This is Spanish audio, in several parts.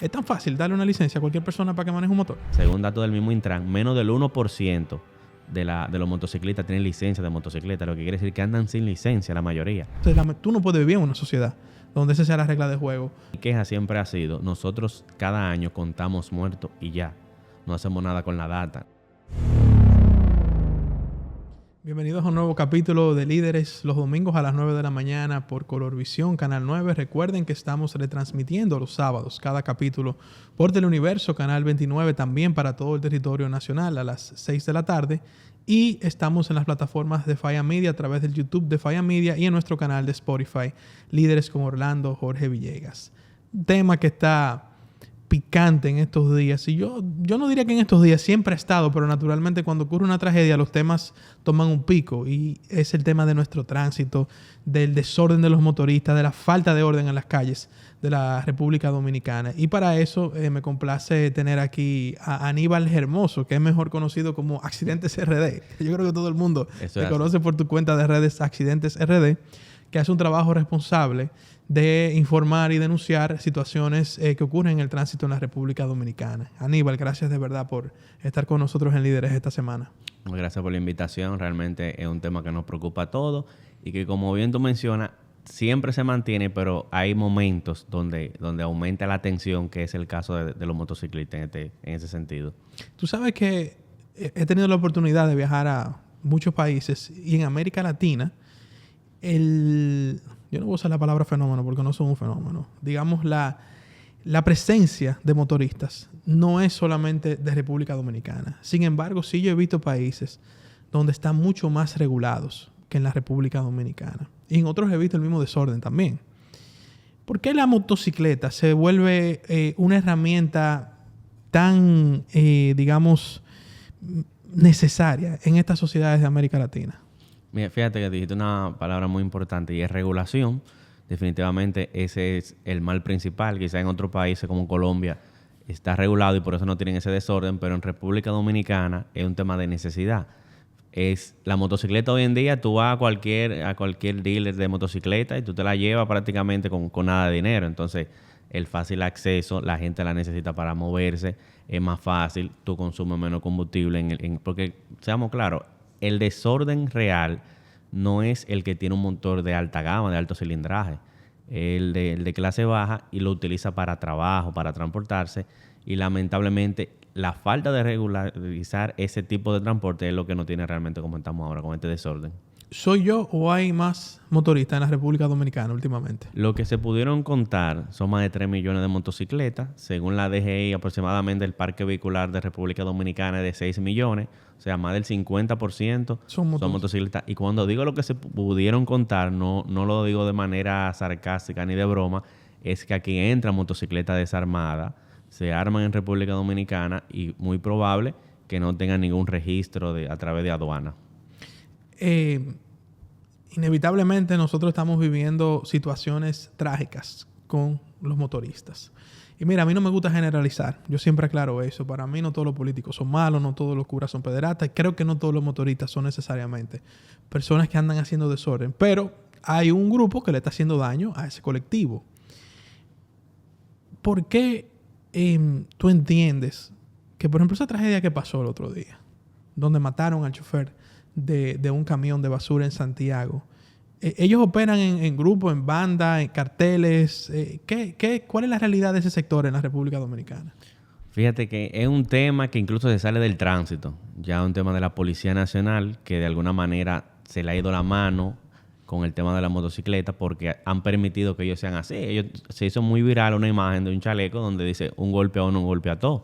Es tan fácil darle una licencia a cualquier persona para que maneje un motor. Según datos del mismo Intran, menos del 1% de los motociclistas tienen licencia de motocicleta, lo que quiere decir que andan sin licencia la mayoría. Entonces, tú no puedes vivir en una sociedad donde esa sea la regla de juego. Mi queja siempre ha sido, nosotros cada año contamos muertos y ya, no hacemos nada con la data. Bienvenidos a un nuevo capítulo de Líderes, los domingos a las 9 de la mañana por Colorvisión, Canal 9. Recuerden que estamos retransmitiendo los sábados cada capítulo por Teleuniverso, Canal 29, también para todo el territorio nacional a las 6 de la tarde. Y estamos en las plataformas de Faya Media a través del YouTube de Faya Media y en nuestro canal de Spotify, Líderes con Orlando Jorge Villegas. Un tema que está picante en estos días. Y yo no diría que en estos días, siempre ha estado, pero naturalmente cuando ocurre una tragedia los temas toman un pico, y es el tema de nuestro tránsito, del desorden de los motoristas, de la falta de orden en las calles de la República Dominicana. Y para eso me complace tener aquí a Aníbal Hermoso, que es mejor conocido como Accidentes RD. Yo creo que todo el mundo te conoce por tu cuenta de redes Accidentes RD, que hace un trabajo responsable de informar y denunciar situaciones que ocurren en el tránsito en la República Dominicana. Aníbal, gracias de verdad por estar con nosotros en Líderes esta semana. Gracias por la invitación. Realmente es un tema que nos preocupa a todos y que, como bien tú mencionas, siempre se mantiene, pero hay momentos donde aumenta la tensión, que es el caso de los motociclistas en ese sentido. Tú sabes que he tenido la oportunidad de viajar a muchos países y en América Latina yo no voy a usar la palabra fenómeno porque no son un fenómeno. Digamos, la presencia de motoristas no es solamente de República Dominicana. Sin embargo, sí yo he visto países donde están mucho más regulados que en la República Dominicana. Y en otros he visto el mismo desorden también. ¿Por qué la motocicleta se vuelve una herramienta tan, digamos, necesaria en estas sociedades de América Latina? Mira, fíjate que dijiste una palabra muy importante y es regulación. Definitivamente ese es el mal principal. Quizá en otros países como Colombia está regulado y por eso no tienen ese desorden, pero en República Dominicana es un tema de necesidad. Es la motocicleta hoy en día, tú vas a cualquier dealer de motocicleta y tú te la llevas prácticamente con nada de dinero. Entonces, el fácil acceso, la gente la necesita para moverse, es más fácil, tú consumes menos combustible. Porque, seamos claros, el desorden real no es el que tiene un motor de alta gama, de alto cilindraje. El de clase baja, y lo utiliza para trabajo, para transportarse. Y lamentablemente la falta de regularizar ese tipo de transporte es lo que no tiene realmente como estamos ahora con este desorden. ¿Soy yo o hay más motoristas en la República Dominicana últimamente? Lo que se pudieron contar son más de 3 millones de motocicletas. Según la DGI, aproximadamente el parque vehicular de República Dominicana es de 6 millones. O sea, más del 50% son motocicletas. Y cuando digo lo que se pudieron contar, no lo digo de manera sarcástica ni de broma, es que aquí entran motocicletas desarmadas, se arman en República Dominicana y muy probable que no tengan ningún registro a través de aduana. Inevitablemente nosotros estamos viviendo situaciones trágicas con los motoristas. Y mira, a mí no me gusta generalizar. Yo siempre aclaro eso. Para mí no todos los políticos son malos, no todos los curas son pederastas. Creo que no todos los motoristas son necesariamente personas que andan haciendo desorden. Pero hay un grupo que le está haciendo daño a ese colectivo. ¿Por qué tú entiendes que, por ejemplo, esa tragedia que pasó el otro día, donde mataron al chofer de un camión de basura en Santiago, ellos operan en grupo, en banda, en carteles? ¿Cuál es la realidad de ese sector en la República Dominicana? Fíjate que es un tema que incluso se sale del tránsito. Ya un tema de la Policía Nacional que de alguna manera se le ha ido la mano con el tema de la motocicleta porque han permitido que ellos sean así. Se hizo muy viral una imagen de un chaleco donde dice un golpe a uno, un golpe a todos.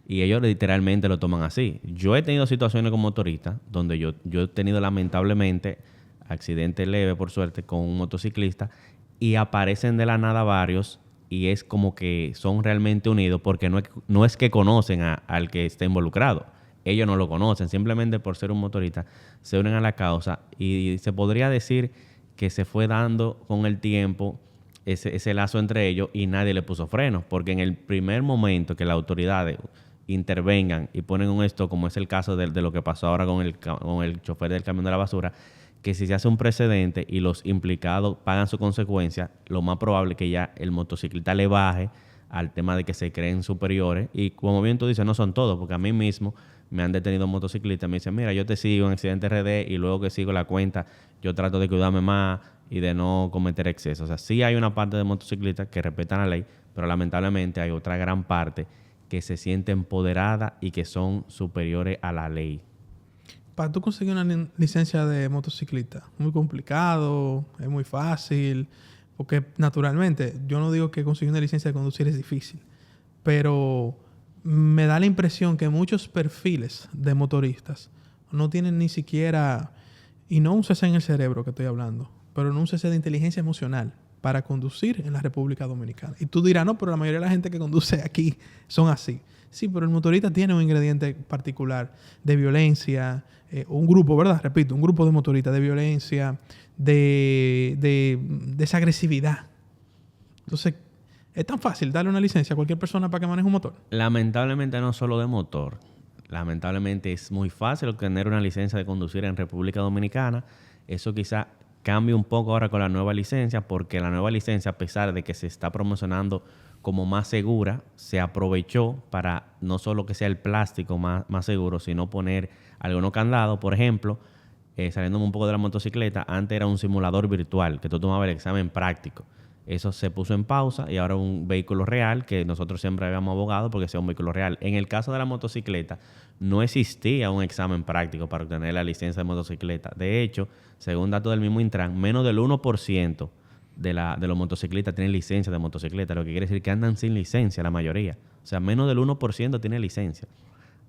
Y ellos literalmente lo toman así. Yo he tenido situaciones con motoristas donde yo he tenido lamentablemente accidente leve, por suerte, con un motociclista, y aparecen de la nada varios y es como que son realmente unidos porque no es que conocen al que está involucrado. Ellos no lo conocen, simplemente por ser un motorista se unen a la causa y se podría decir que se fue dando con el tiempo ese lazo entre ellos y nadie le puso frenos, porque en el primer momento que las autoridades intervengan y ponen un stop, como es el caso de lo que pasó ahora con el chofer del camión de la basura, que si se hace un precedente y los implicados pagan su consecuencia, lo más probable es que ya el motociclista le baje al tema de que se creen superiores. Y como bien tú dices, no son todos, porque a mí mismo me han detenido motociclistas. Me dicen, mira, yo te sigo en Accidente RD y luego que sigo la cuenta, yo trato de cuidarme más y de no cometer excesos. O sea, sí hay una parte de motociclistas que respetan la ley, pero lamentablemente hay otra gran parte que se siente empoderada y que son superiores a la ley. Para tú conseguir una licencia de motociclista, muy complicado, es muy fácil, porque naturalmente, yo no digo que conseguir una licencia de conducir es difícil, pero me da la impresión que muchos perfiles de motoristas no tienen ni siquiera, y no un CC en el cerebro que estoy hablando, pero no un CC de inteligencia emocional para conducir en la República Dominicana. Y tú dirás, no, pero la mayoría de la gente que conduce aquí son así. Sí, pero el motorista tiene un ingrediente particular de violencia, un grupo, ¿verdad? Repito, un grupo de motoristas de violencia, de esa agresividad. Entonces, es tan fácil darle una licencia a cualquier persona para que maneje un motor. Lamentablemente no solo de motor. Lamentablemente es muy fácil obtener una licencia de conducir en República Dominicana. Eso quizá cambie un poco ahora con la nueva licencia, porque la nueva licencia, a pesar de que se está promocionando como más segura, se aprovechó para no solo que sea el plástico más seguro, sino poner algunos candados. Por ejemplo, saliéndome un poco de la motocicleta, antes era un simulador virtual, que tú tomabas el examen práctico. Eso se puso en pausa y ahora un vehículo real, que nosotros siempre habíamos abogado porque sea un vehículo real. En el caso de la motocicleta, no existía un examen práctico para obtener la licencia de motocicleta. De hecho, según datos del mismo Intran, menos del 1% de los motociclistas tienen licencia de motocicleta, lo que quiere decir que andan sin licencia la mayoría. O sea, menos del 1% tiene licencia.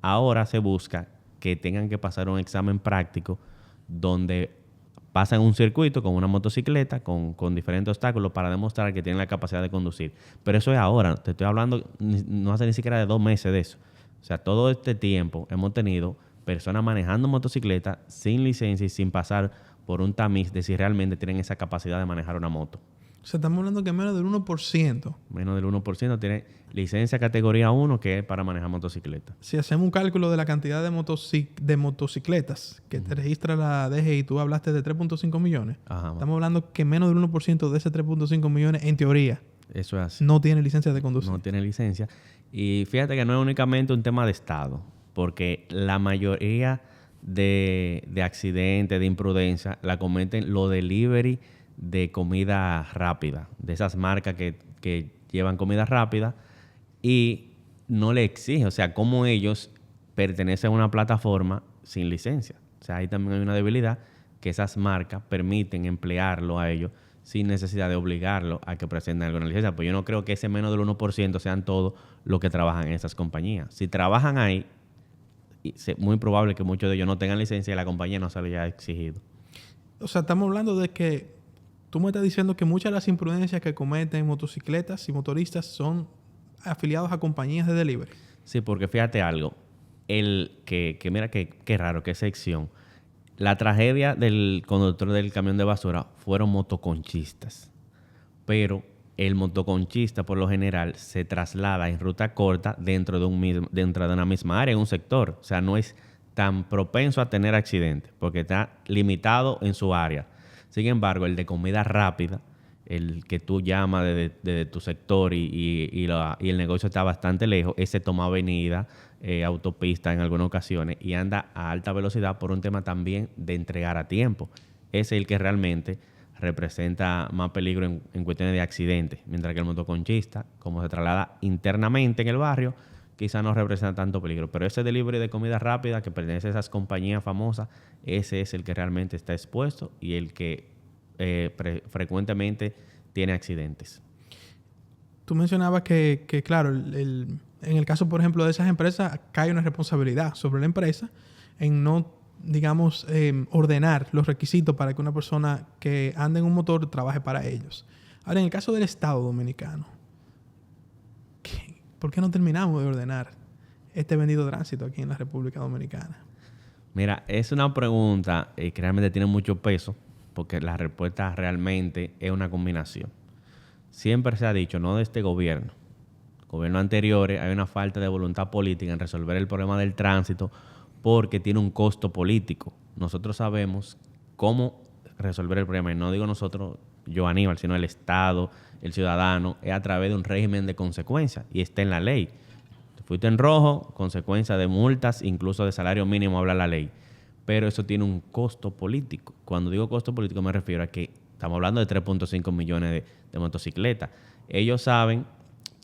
Ahora se busca que tengan que pasar un examen práctico donde pasan un circuito con una motocicleta, con diferentes obstáculos para demostrar que tienen la capacidad de conducir. Pero eso es ahora. Te estoy hablando, no hace ni siquiera de 2 meses de eso. O sea, todo este tiempo hemos tenido personas manejando motocicleta sin licencia y sin pasar por un tamiz de si realmente tienen esa capacidad de manejar una moto. O sea, estamos hablando que menos del 1%. Menos del 1% tiene licencia categoría 1, que es para manejar motocicleta. Si hacemos un cálculo de la cantidad de motocicletas que te registra la DGI, tú hablaste de 3.5 millones. Ajá, estamos hablando que menos del 1% de ese 3.5 millones, en teoría, eso es así. no tiene licencia de conducir. No tiene licencia. Y fíjate que no es únicamente un tema de Estado, porque la mayoría de accidentes, de imprudencia, la cometen los delivery de comida rápida, de esas marcas que llevan comida rápida y no le exigen, o sea, como ellos pertenecen a una plataforma sin licencia. O sea, ahí también hay una debilidad, que esas marcas permiten emplearlo a ellos sin necesidad de obligarlo a que presenten alguna licencia. Pues yo no creo que ese menos del 1% sean todos los que trabajan en esas compañías. Si trabajan ahí, es muy probable que muchos de ellos no tengan licencia y la compañía no se le haya exigido. O sea, estamos hablando de que tú me estás diciendo que muchas de las imprudencias que cometen motocicletas y motoristas son afiliados a compañías de delivery. Sí, porque fíjate algo. Mira qué raro, qué sección. La tragedia del conductor del camión de basura fueron motoconchistas. Pero el motoconchista, por lo general, se traslada en ruta corta dentro de una misma área, en un sector. O sea, no es tan propenso a tener accidentes porque está limitado en su área. Sin embargo, el de comida rápida, el que tú llamas desde tu sector y el negocio está bastante lejos, ese toma avenida, autopista en algunas ocasiones y anda a alta velocidad por un tema también de entregar a tiempo. Ese es el que realmente representa más peligro en cuestiones de accidentes, mientras que el motoconchista, como se traslada internamente en el barrio, quizá no representa tanto peligro. Pero ese delivery de comida rápida que pertenece a esas compañías famosas, ese es el que realmente está expuesto y el que frecuentemente tiene accidentes. Tú mencionabas que claro, en el caso, por ejemplo, de esas empresas, cae una responsabilidad sobre la empresa en no, digamos, ordenar los requisitos para que una persona que ande en un motor trabaje para ellos. Ahora, en el caso del Estado Dominicano, ¿por qué no terminamos de ordenar este bendito tránsito aquí en la República Dominicana? Mira, es una pregunta que realmente tiene mucho peso, porque la respuesta realmente es una combinación. Siempre se ha dicho, no de este gobierno, gobiernos anteriores, hay una falta de voluntad política en resolver el problema del tránsito porque tiene un costo político. Nosotros sabemos cómo resolver el problema, y no digo nosotros yo Aníbal, sino el Estado, el ciudadano, es a través de un régimen de consecuencias y está en la ley. Fuiste en rojo, consecuencia de multas, incluso de salario mínimo habla la ley. Pero eso tiene un costo político. Cuando digo costo político me refiero a que estamos hablando de 3.5 millones de motocicletas. Ellos saben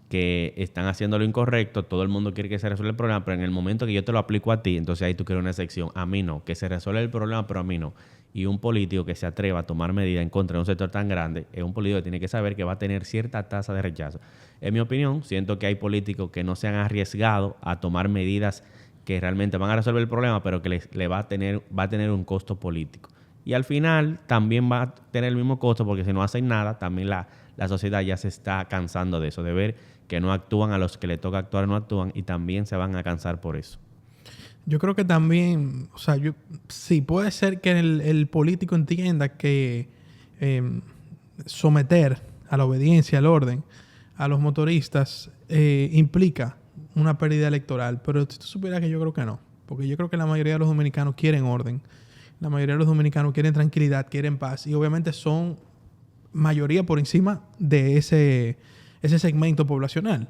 que están haciendo lo incorrecto, todo el mundo quiere que se resuelva el problema, pero en el momento que yo te lo aplico a ti, entonces ahí tú quieres una excepción. A mí no, que se resuelva el problema, pero a mí no. Y un político que se atreva a tomar medidas en contra de un sector tan grande, es un político que tiene que saber que va a tener cierta tasa de rechazo. En mi opinión, siento que hay políticos que no se han arriesgado a tomar medidas que realmente van a resolver el problema, pero que le va a tener un costo político. Y al final también va a tener el mismo costo, porque si no hacen nada, también la sociedad ya se está cansando de eso, de ver que no actúan, a los que le toca actuar no actúan, y también se van a cansar por eso. Yo creo que también, o sea, sí, puede ser que el político entienda que someter a la obediencia, al orden, a los motoristas implica una pérdida electoral, pero si tú supieras que yo creo que no, porque yo creo que la mayoría de los dominicanos quieren orden, la mayoría de los dominicanos quieren tranquilidad, quieren paz, y obviamente son mayoría por encima de ese segmento poblacional.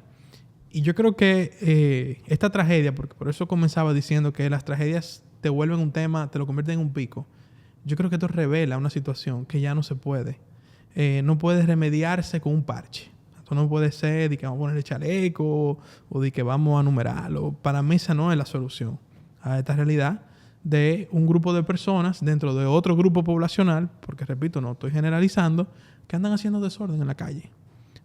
Y yo creo que esta tragedia, porque por eso comenzaba diciendo que las tragedias te vuelven un tema, te lo convierten en un pico, yo creo que esto revela una situación que ya no se puede. No puede remediarse con un parche. Esto no puede ser de que vamos a ponerle chaleco o de que vamos a numerarlo. Para mí esa no es la solución a esta realidad de un grupo de personas dentro de otro grupo poblacional, porque repito, no estoy generalizando, que andan haciendo desorden en la calle.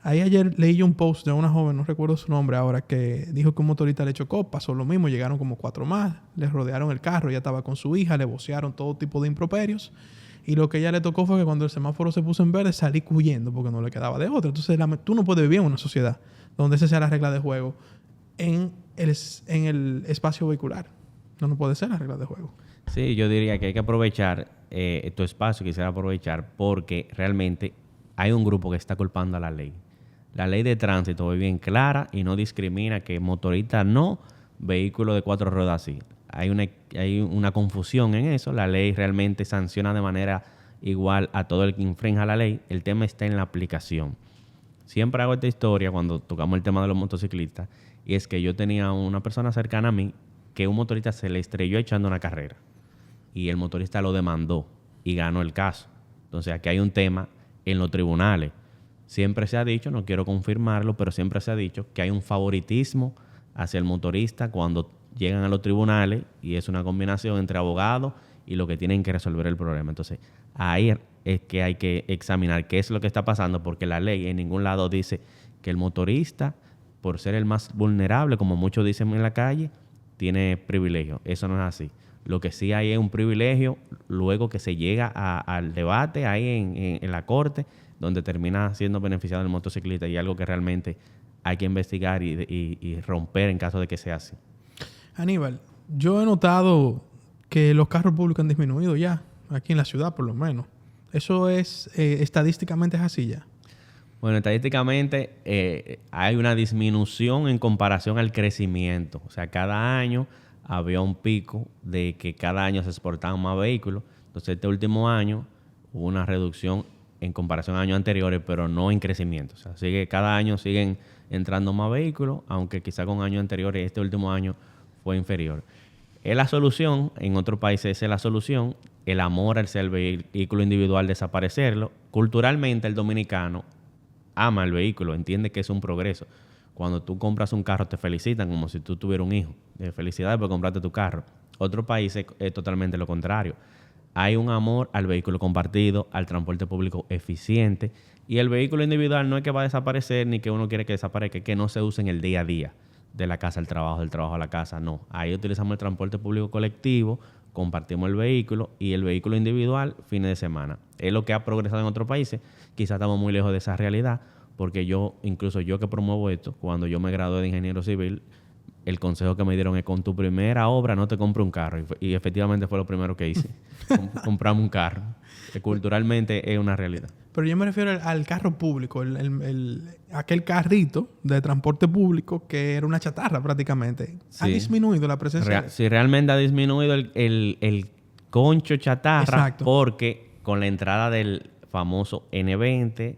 Ahí ayer leí yo un post de una joven, no recuerdo su nombre ahora, que dijo que un motorista le chocó, pasó lo mismo, llegaron como 4 más, le rodearon el carro, ella estaba con su hija, le vocearon todo tipo de improperios, y lo que ella le tocó fue que cuando el semáforo se puso en verde, salí huyendo porque no le quedaba de otra. Entonces tú no puedes vivir en una sociedad donde esa sea la regla de juego en el espacio vehicular. No puede ser la regla de juego. Sí, yo diría que hay que aprovechar tu espacio, quisiera aprovechar, porque realmente hay un grupo que está culpando a la ley. La ley de tránsito es bien clara y no discrimina que motorista no, vehículo de 4 ruedas sí. Hay una confusión en eso. La ley realmente sanciona de manera igual a todo el que infrinja la ley. El tema está en la aplicación. Siempre hago esta historia cuando tocamos el tema de los motociclistas, y es que yo tenía una persona cercana a mí que un motorista se le estrelló echando una carrera y el motorista lo demandó y ganó el caso. Entonces aquí hay un tema en los tribunales. Siempre se ha dicho, no quiero confirmarlo, pero siempre se ha dicho que hay un favoritismo hacia el motorista cuando llegan a los tribunales, y es una combinación entre abogados y lo que tienen que resolver el problema. Entonces, ahí es que hay que examinar qué es lo que está pasando, porque la ley en ningún lado dice que el motorista, por ser el más vulnerable, como muchos dicen en la calle, tiene privilegio. Eso no es así. Lo que sí hay es un privilegio luego que se llega al debate ahí en la corte, donde termina siendo beneficiado el motociclista, y algo que realmente hay que investigar y romper en caso de que sea así. Aníbal, yo he notado que los carros públicos han disminuido ya, aquí en la ciudad por lo menos. ¿Eso es estadísticamente es así ya? Bueno, estadísticamente hay una disminución en comparación al crecimiento. O sea, cada año había un pico de que cada año se exportaban más vehículos. Entonces, este último año hubo una reducción en comparación a años anteriores, pero no en crecimiento. O sea, cada año siguen entrando más vehículos, aunque quizá con años anteriores este último año fue inferior. Es la solución, en otros países es la solución, el amor al ser vehículo individual, desaparecerlo. Culturalmente el dominicano ama el vehículo, entiende que es un progreso. Cuando tú compras un carro te felicitan como si tú tuvieras un hijo. Felicidades por comprarte tu carro. Otros países es totalmente lo contrario. Hay un amor al vehículo compartido, al transporte público eficiente, y el vehículo individual no es que va a desaparecer ni que uno quiere que desaparezca, es que no se use en el día a día, de la casa al trabajo, del trabajo a la casa, no. Ahí utilizamos el transporte público colectivo, compartimos el vehículo, y el vehículo individual fines de semana. Es lo que ha progresado en otros países. Quizás estamos muy lejos de esa realidad, porque incluso yo que promuevo esto, cuando yo me gradué de ingeniero civil, el consejo que me dieron es: con tu primera obra no te compres un carro. Y efectivamente fue lo primero que hice. Comprarme un carro. Que culturalmente es una realidad. Pero yo me refiero al carro público, aquel carrito de transporte público que era una chatarra prácticamente. Sí. Ha disminuido la presencia. Sí, realmente ha disminuido el concho chatarra. Exacto. Porque con la entrada del famoso N20,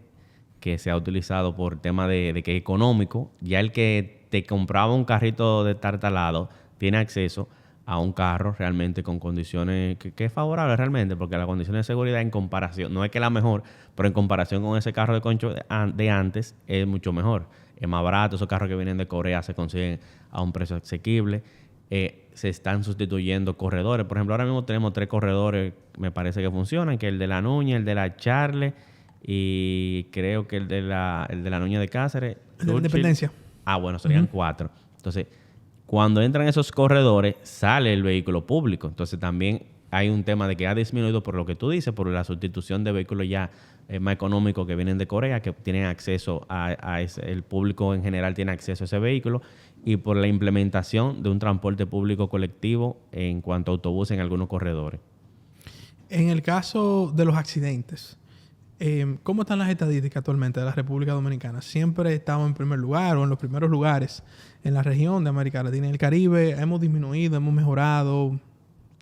que se ha utilizado por tema de que es económico. Ya el que te compraba un carrito de tartalado tiene acceso a un carro realmente con condiciones que es favorable realmente, porque las condiciones de seguridad en comparación, no es que la mejor, pero en comparación con ese carro de concho de antes, es mucho mejor. Es más barato, esos carros que vienen de Corea se consiguen a un precio asequible. Se están sustituyendo corredores. Por ejemplo, ahora mismo tenemos 3 corredores, me parece que funcionan, que el de la Nuña, el de la Charle y creo que el de la Nuña de Cáceres. El de la Independencia. Bueno, serían 4. Entonces, cuando entran esos corredores, sale el vehículo público. Entonces, también hay un tema de que ha disminuido por lo que tú dices, por la sustitución de vehículos ya más económicos que vienen de Corea, que tienen acceso a ese, el público en general tiene acceso a ese vehículo, y por la implementación de un transporte público colectivo en cuanto a autobuses en algunos corredores. En el caso de los accidentes, ¿cómo están las estadísticas actualmente de la República Dominicana? ¿Siempre estamos en primer lugar o en los primeros lugares en la región de América Latina y el Caribe? ¿Hemos disminuido, hemos mejorado?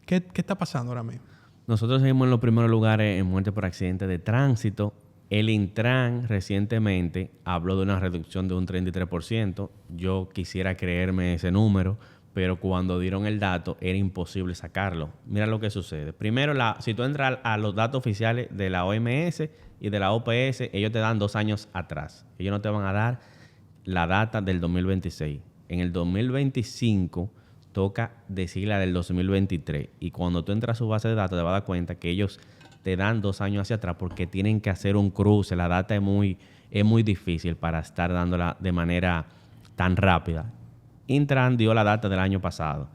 ¿Qué está pasando ahora mismo? Nosotros seguimos en los primeros lugares en muerte por accidente de tránsito. El Intran recientemente habló de una reducción de un 33%. Yo quisiera creerme ese número, pero cuando dieron el dato era imposible sacarlo. Mira lo que sucede. Primero, si tú entras a los datos oficiales de la OMS y de la OPS, ellos te dan 2 años atrás. Ellos no te van a dar la data del 2026. En el 2025 toca decir la del 2023. Y cuando tú entras a su base de datos te vas a dar cuenta que ellos te dan 2 años hacia atrás porque tienen que hacer un cruce. La data es muy difícil para estar dándola de manera tan rápida. Intran dio la data del año pasado.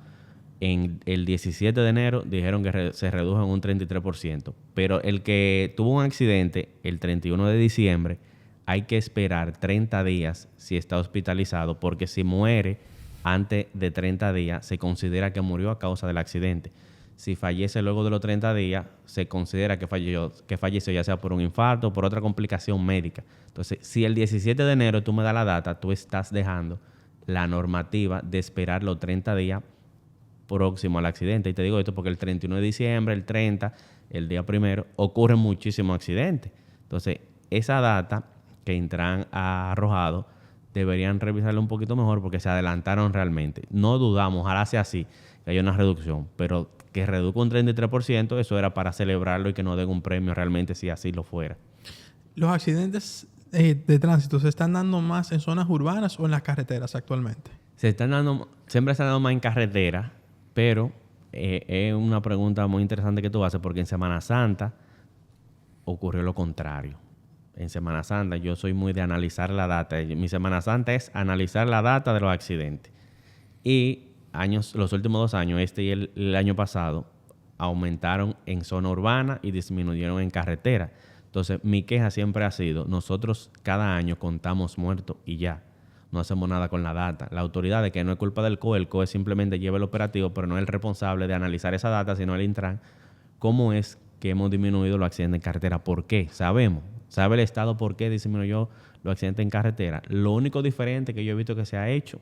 En el 17 de enero dijeron que se redujo en un 33%. Pero el que tuvo un accidente el 31 de diciembre, hay que esperar 30 días si está hospitalizado, porque si muere antes de 30 días, se considera que murió a causa del accidente. Si fallece luego de los 30 días, se considera que falleció ya sea por un infarto o por otra complicación médica. Entonces, si el 17 de enero tú me das la data, tú estás dejando la normativa de esperar los 30 días próximo al accidente. Y te digo esto porque el 31 de diciembre, el 30, el día primero, ocurren muchísimos accidentes. Entonces, esa data que Intran ha arrojado, deberían revisarlo un poquito mejor porque se adelantaron realmente. No dudamos, ojalá sea así, que haya una reducción, pero que reduzca un 33%, eso era para celebrarlo y que nos den un premio realmente si así lo fuera. ¿Los accidentes de tránsito se están dando más en zonas urbanas o en las carreteras actualmente? Siempre se están dando más en carretera, pero es una pregunta muy interesante que tú haces porque en Semana Santa ocurrió lo contrario. En Semana Santa yo soy muy de analizar la data. Mi Semana Santa es analizar la data de los accidentes. Y los últimos 2 años, este y el año pasado, aumentaron en zona urbana y disminuyeron en carretera. Entonces, mi queja siempre ha sido, nosotros cada año contamos muertos y ya. No hacemos nada con la data. La autoridad, de que no es culpa del COE, el COE simplemente lleva el operativo, pero no es el responsable de analizar esa data, sino el Intran. ¿Cómo es que hemos disminuido los accidentes en carretera? ¿Por qué? Sabemos. ¿Sabe el Estado por qué disminuyó los accidentes en carretera? Lo único diferente que yo he visto que se ha hecho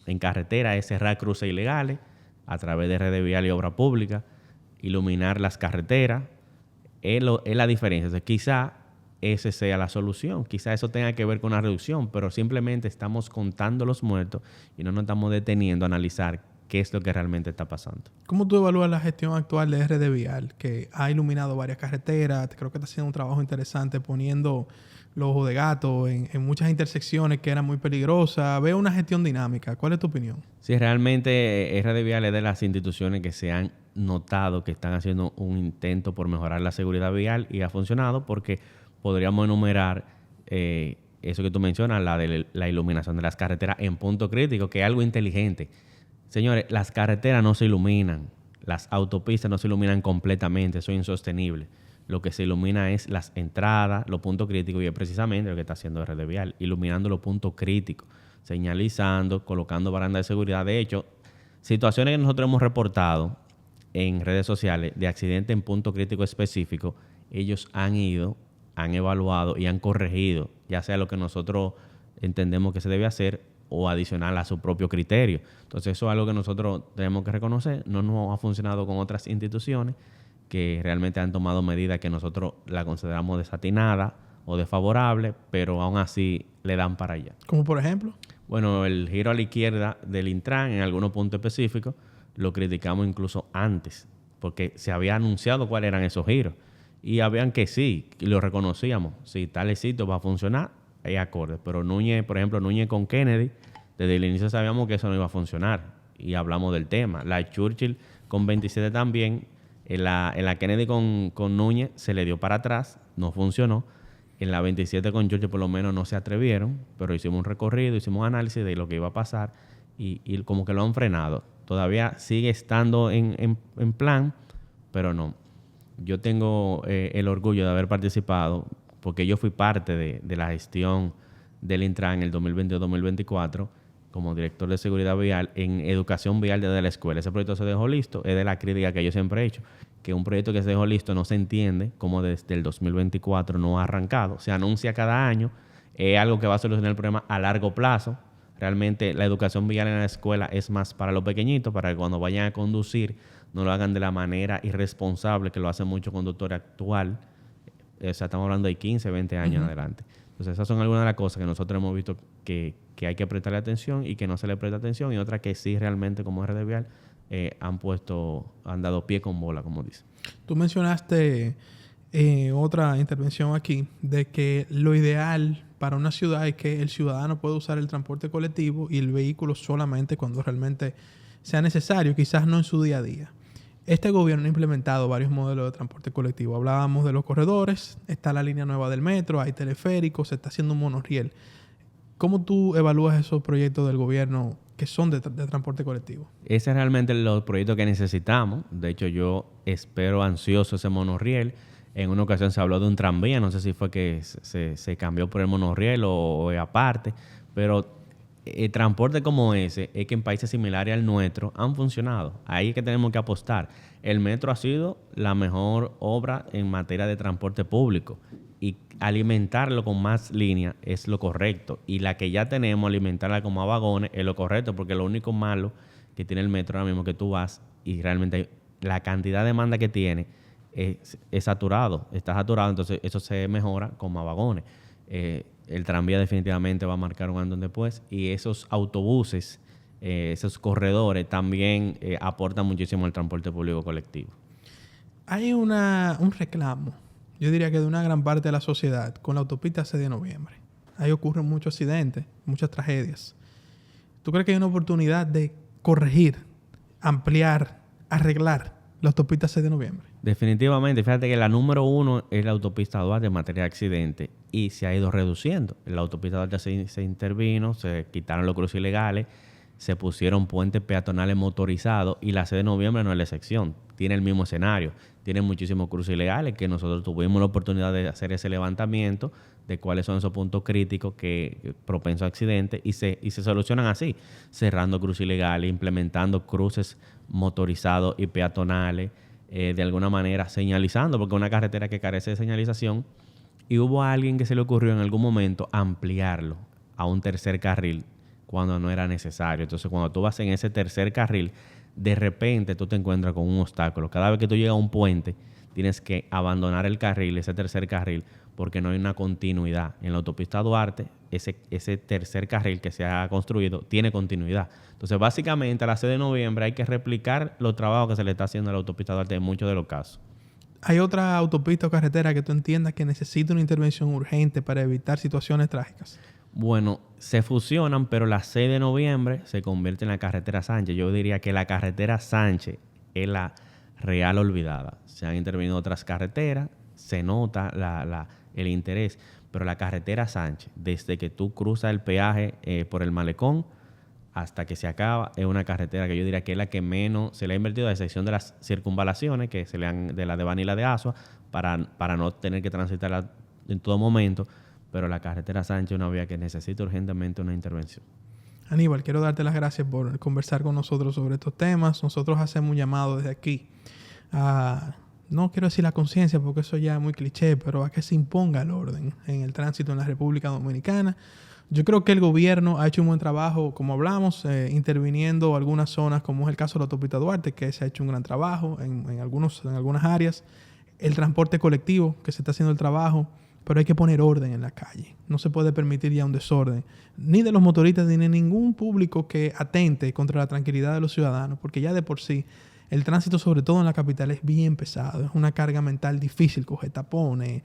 en carretera es cerrar cruces ilegales a través de redes viales y obra pública, iluminar las carreteras. Es la diferencia. O sea, quizá esa sea la solución. Quizá eso tenga que ver con una reducción, pero simplemente estamos contando los muertos y no nos estamos deteniendo a analizar qué es lo que realmente está pasando. ¿Cómo tú evalúas la gestión actual de RD Vial, que ha iluminado varias carreteras? Creo que está haciendo un trabajo interesante poniendo los ojos de gato en muchas intersecciones que eran muy peligrosas. Veo una gestión dinámica. ¿Cuál es tu opinión? Sí, realmente RD Vial es de las instituciones que se han notado que están haciendo un intento por mejorar la seguridad vial y ha funcionado porque podríamos enumerar eso que tú mencionas, la iluminación de las carreteras en punto crítico, que es algo inteligente. Señores, las carreteras no se iluminan, las autopistas no se iluminan completamente, eso es insostenible. Lo que se ilumina es las entradas, los puntos críticos, y es precisamente lo que está haciendo RD Vial, iluminando los puntos críticos, señalizando, colocando barandas de seguridad. De hecho, situaciones que nosotros hemos reportado en redes sociales de accidentes en punto crítico específico, ellos han ido, han evaluado y han corregido, ya sea lo que nosotros entendemos que se debe hacer o adicional a su propio criterio. Entonces, eso es algo que nosotros tenemos que reconocer. No nos ha funcionado con otras instituciones que realmente han tomado medidas que nosotros la consideramos desatinada o desfavorable, pero aún así le dan para allá. Como por ejemplo. Bueno, el giro a la izquierda del Intran en algunos puntos específicos lo criticamos incluso antes, porque se había anunciado cuáles eran esos giros. Y habían que sí, y lo reconocíamos. Si tal sitio va a funcionar, hay acordes. Pero Núñez, por ejemplo, Núñez con Kennedy, desde el inicio sabíamos que eso no iba a funcionar. Y hablamos del tema. La Churchill con 27 también. En la Kennedy con Núñez se le dio para atrás, no funcionó. En la 27 con Churchill por lo menos no se atrevieron, pero hicimos un recorrido, hicimos un análisis de lo que iba a pasar y como que lo han frenado. Todavía sigue estando en plan, pero no. Yo tengo el orgullo de haber participado porque yo fui parte de la gestión del Intran en el 2022-2024 como director de seguridad vial en educación vial desde la escuela. Ese proyecto se dejó listo, es de la crítica que yo siempre he hecho, que un proyecto que se dejó listo no se entiende como desde el 2024 no ha arrancado. Se anuncia cada año, es algo que va a solucionar el problema a largo plazo. Realmente la educación vial en la escuela es más para los pequeñitos, para que cuando vayan a conducir no lo hagan de la manera irresponsable que lo hacen muchos conductores actual. O sea, estamos hablando de 15, 20 años en adelante. Entonces, esas son algunas de las cosas que nosotros hemos visto que hay que prestarle atención y que no se le presta atención, y otras que sí realmente como RD Vial han dado pie con bola, como dice. Tú mencionaste otra intervención aquí de que lo ideal para una ciudad es que el ciudadano pueda usar el transporte colectivo y el vehículo solamente cuando realmente sea necesario, quizás no en su día a día. Este gobierno ha implementado varios modelos de transporte colectivo. Hablábamos de los corredores, está la línea nueva del metro, hay teleféricos, se está haciendo un monorriel. ¿Cómo tú evalúas esos proyectos del gobierno que son de transporte colectivo? Ese es realmente los proyectos que necesitamos. De hecho, yo espero ansioso ese monorriel. En una ocasión se habló de un tranvía, no sé si fue que se cambió por el monorriel o aparte, pero el transporte como ese es que en países similares al nuestro han funcionado. Ahí es que tenemos que apostar. El metro ha sido la mejor obra en materia de transporte público y alimentarlo con más líneas es lo correcto. Y la que ya tenemos, alimentarla con más vagones, es lo correcto, porque lo único malo que tiene el metro ahora mismo que tú vas y realmente la cantidad de demanda que tiene es saturado, está saturado, entonces eso se mejora con más vagones. El tranvía definitivamente va a marcar un antes después, y esos autobuses, esos corredores también aportan muchísimo al transporte público colectivo. Hay un reclamo, yo diría que de una gran parte de la sociedad, con la autopista 6 de noviembre. Ahí ocurren muchos accidentes, muchas tragedias. ¿Tú crees que hay una oportunidad de corregir, ampliar, arreglar la autopista 6 de noviembre? Definitivamente. Fíjate que la número 1 es la autopista Duarte en materia de accidentes y se ha ido reduciendo. En la autopista Duarte se intervino, se quitaron los cruces ilegales, se pusieron puentes peatonales motorizados y la 6 de noviembre no es la excepción. Tiene el mismo escenario. Tiene muchísimos cruces ilegales que nosotros tuvimos la oportunidad de hacer ese levantamiento de cuáles son esos puntos críticos que propensos a accidentes y se solucionan así, cerrando cruces ilegales, implementando cruces motorizados y peatonales, de alguna manera señalizando, porque es una carretera que carece de señalización, y hubo a alguien que se le ocurrió en algún momento ampliarlo a un tercer carril cuando no era necesario. Entonces, cuando tú vas en ese tercer carril, de repente tú te encuentras con un obstáculo. Cada vez que tú llegas a un puente, tienes que abandonar el carril, ese tercer carril, porque no hay una continuidad. En la autopista Duarte, ese tercer carril que se ha construido tiene continuidad. Entonces, básicamente, a la 6 de noviembre hay que replicar los trabajos que se le está haciendo a la autopista Duarte en muchos de los casos. ¿Hay otra autopista o carretera que tú entiendas que necesita una intervención urgente para evitar situaciones trágicas? Bueno, se fusionan, pero la 6 de noviembre se convierte en la carretera Sánchez. Yo diría que la carretera Sánchez es la real olvidada. Se han intervenido otras carreteras, se nota el interés, pero la carretera Sánchez, desde que tú cruzas el peaje por el malecón hasta que se acaba, es una carretera que yo diría que es la que menos se le ha invertido, a excepción de las circunvalaciones que se le han, de la de Baní y la de Asua, para no tener que transitarla en todo momento. Pero la carretera Sánchez es una vía que necesita urgentemente una intervención. Aníbal, quiero darte las gracias por conversar con nosotros sobre estos temas. Nosotros hacemos un llamado desde aquí a no quiero decir la conciencia porque eso ya es muy cliché, pero a que se imponga el orden en el tránsito en la República Dominicana. Yo creo que el gobierno ha hecho un buen trabajo, como hablamos, interviniendo algunas zonas, como es el caso de la autopista Duarte, que se ha hecho un gran trabajo en algunas áreas. El transporte colectivo, que se está haciendo el trabajo, pero hay que poner orden en la calle. No se puede permitir ya un desorden, ni de los motoristas, ni de ningún público que atente contra la tranquilidad de los ciudadanos, porque ya de por sí el tránsito, sobre todo en la capital, es bien pesado. Es una carga mental difícil, coger tapones,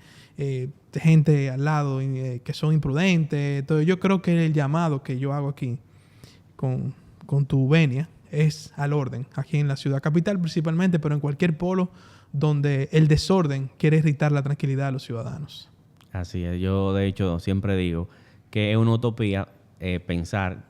gente al lado que son imprudentes. Entonces yo creo que el llamado que yo hago aquí con tu venia es al orden, aquí en la ciudad capital principalmente, pero en cualquier polo donde el desorden quiere irritar la tranquilidad de los ciudadanos. Así es. Yo, de hecho, siempre digo que es una utopía pensar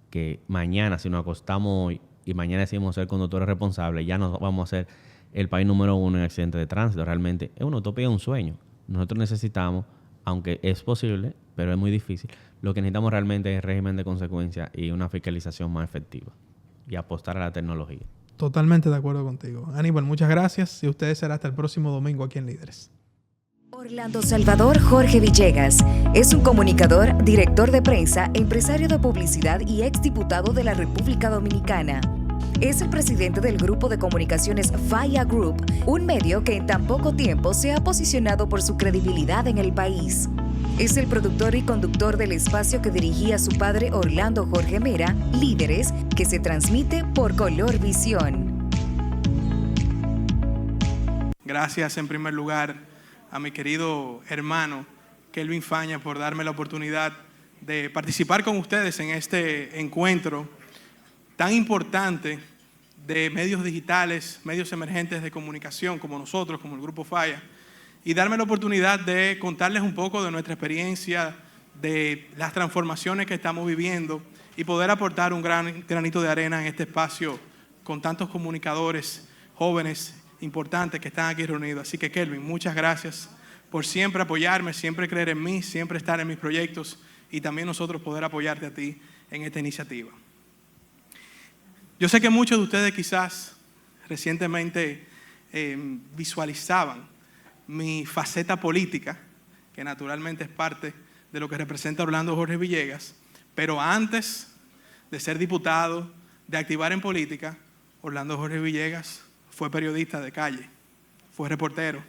que mañana, si nos acostamos hoy y mañana decimos ser conductores responsables, ya no vamos a ser el país número 1 en accidentes de tránsito. Realmente es una utopía, un sueño. Nosotros necesitamos, aunque es posible, pero es muy difícil, lo que necesitamos realmente es régimen de consecuencias y una fiscalización más efectiva y apostar a la tecnología. Totalmente de acuerdo contigo. Aníbal, muchas gracias y ustedes será hasta el próximo domingo aquí en Líderes. Orlando Salvador Jorge Villegas es un comunicador, director de prensa, empresario de publicidad y exdiputado de la República Dominicana. Es el presidente del grupo de comunicaciones Falla Group, un medio que en tan poco tiempo se ha posicionado por su credibilidad en el país. Es el productor y conductor del espacio que dirigía su padre Orlando Jorge Mera, Líderes, que se transmite por Color Visión. Gracias en primer lugar a mi querido hermano Kelvin Faña por darme la oportunidad de participar con ustedes en este encuentro tan importante de medios digitales, medios emergentes de comunicación como nosotros, como el Grupo Falla, y darme la oportunidad de contarles un poco de nuestra experiencia, de las transformaciones que estamos viviendo y poder aportar un gran granito de arena en este espacio con tantos comunicadores jóvenes importantes que están aquí reunidos. Así que, Kelvin, muchas gracias por siempre apoyarme, siempre creer en mí, siempre estar en mis proyectos y también nosotros poder apoyarte a ti en esta iniciativa. Yo sé que muchos de ustedes quizás recientemente visualizaban mi faceta política, que naturalmente es parte de lo que representa Orlando Jorge Villegas, pero antes de ser diputado, de activar en política, Orlando Jorge Villegas fue periodista de calle, fue reportero,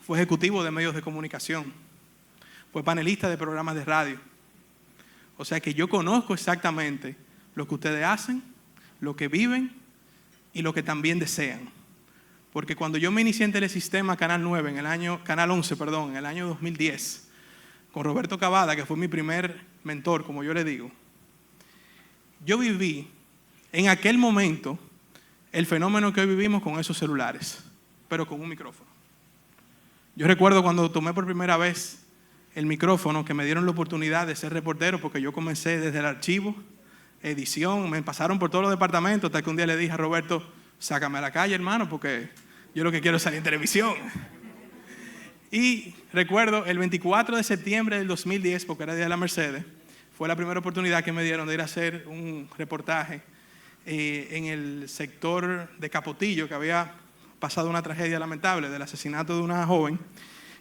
fue ejecutivo de medios de comunicación, fue panelista de programas de radio. O sea que yo conozco exactamente lo que ustedes hacen, lo que viven y lo que también desean. Porque cuando yo me inicié en Telesistema Canal 11, en el año 2010, con Roberto Cavada, que fue mi primer mentor, como yo le digo, yo viví en aquel momento el fenómeno que hoy vivimos con esos celulares, pero con un micrófono. Yo recuerdo cuando tomé por primera vez el micrófono, que me dieron la oportunidad de ser reportero, porque yo comencé desde el archivo, edición, me pasaron por todos los departamentos, hasta que un día le dije a Roberto, sácame a la calle, hermano, porque yo lo que quiero es salir en televisión. Y recuerdo el 24 de septiembre del 2010, porque era el Día de la Mercedes, fue la primera oportunidad que me dieron de ir a hacer un reportaje en el sector de Capotillo, que había pasado una tragedia lamentable del asesinato de una joven,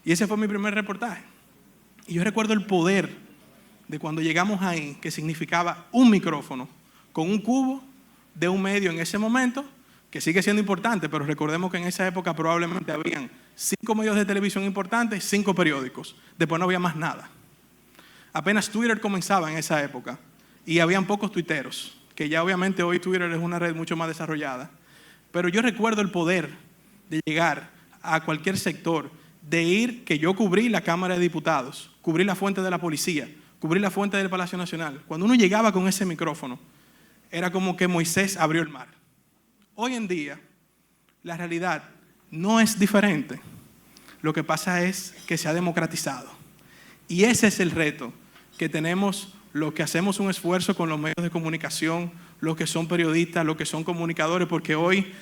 y ese fue mi primer reportaje. Y yo recuerdo el poder de cuando llegamos ahí, que significaba un micrófono con un cubo de un medio en ese momento, que sigue siendo importante, pero recordemos que en esa época probablemente habían 5 medios de televisión importantes, 5 periódicos, después no había más nada. Apenas Twitter comenzaba en esa época y habían pocos tuiteros, que ya obviamente hoy Twitter es una red mucho más desarrollada, pero yo recuerdo el poder de llegar a cualquier sector, de ir, que yo cubrí la Cámara de Diputados, cubrí la fuente de la policía, cubrí la fuente del Palacio Nacional. Cuando uno llegaba con ese micrófono, era como que Moisés abrió el mar. Hoy en día, la realidad no es diferente. Lo que pasa es que se ha democratizado. Y ese es el reto que tenemos los que hacemos un esfuerzo con los medios de comunicación, los que son periodistas, los que son comunicadores, porque hoy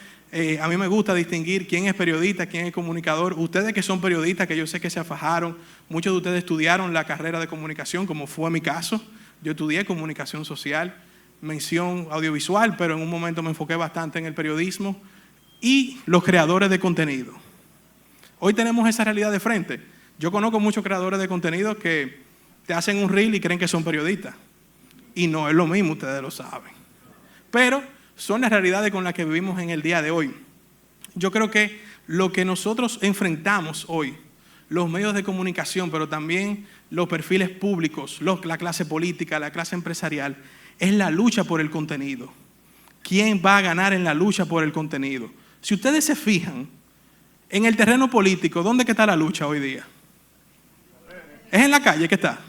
a mí me gusta distinguir quién es periodista, quién es comunicador. Ustedes que son periodistas, que yo sé que se afajaron, muchos de ustedes estudiaron la carrera de comunicación, como fue mi caso. Yo estudié comunicación social, mención audiovisual, pero en un momento me enfoqué bastante en el periodismo. y los creadores de contenido. Hoy tenemos esa realidad de frente. Yo conozco muchos creadores de contenido que te hacen un reel y creen que son periodistas. Y no es lo mismo, ustedes lo saben. Pero son las realidades con las que vivimos en el día de hoy. Yo creo que lo que nosotros enfrentamos hoy, los medios de comunicación, pero también los perfiles públicos, la clase política, la clase empresarial, es la lucha por el contenido. ¿Quién va a ganar en la lucha por el contenido? Si ustedes se fijan, en el terreno político, ¿dónde está la lucha hoy día? ¿Es en la calle que está?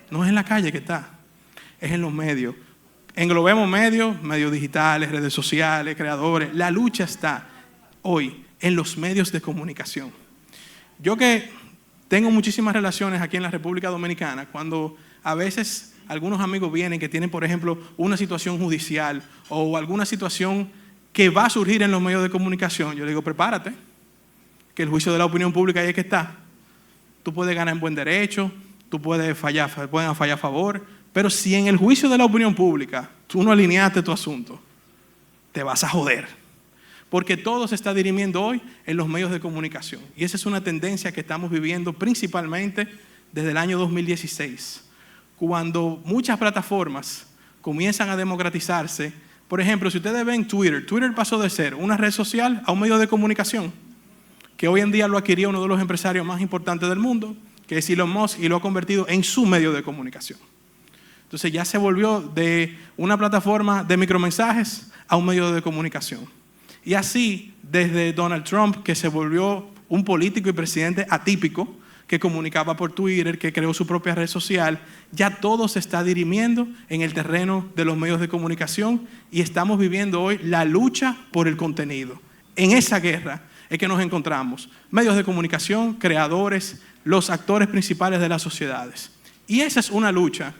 No es en la calle que está, es en los medios. Englobemos medios digitales, redes sociales, creadores. La lucha está hoy en los medios de comunicación. Yo que tengo muchísimas relaciones aquí en la República Dominicana, cuando a veces algunos amigos vienen que tienen, por ejemplo, una situación judicial o alguna situación que va a surgir en los medios de comunicación, yo le digo, prepárate, que el juicio de la opinión pública ahí es que está. Tú puedes ganar en buen derecho, tú pueden fallar a favor, pero si en el juicio de la opinión pública tú no alineaste tu asunto, te vas a joder. Porque todo se está dirimiendo hoy en los medios de comunicación. Y esa es una tendencia que estamos viviendo principalmente desde el año 2016, cuando muchas plataformas comienzan a democratizarse. Por ejemplo, si ustedes ven Twitter pasó de ser una red social a un medio de comunicación, que hoy en día lo adquirió uno de los empresarios más importantes del mundo, que es Elon Musk, y lo ha convertido en su medio de comunicación. Entonces ya se volvió de una plataforma de micromensajes a un medio de comunicación. Y así, desde Donald Trump, que se volvió un político y presidente atípico, que comunicaba por Twitter, que creó su propia red social, ya todo se está dirimiendo en el terreno de los medios de comunicación y estamos viviendo hoy la lucha por el contenido. En esa guerra es que nos encontramos. Medios de comunicación, creadores, los actores principales de las sociedades. Y esa es una lucha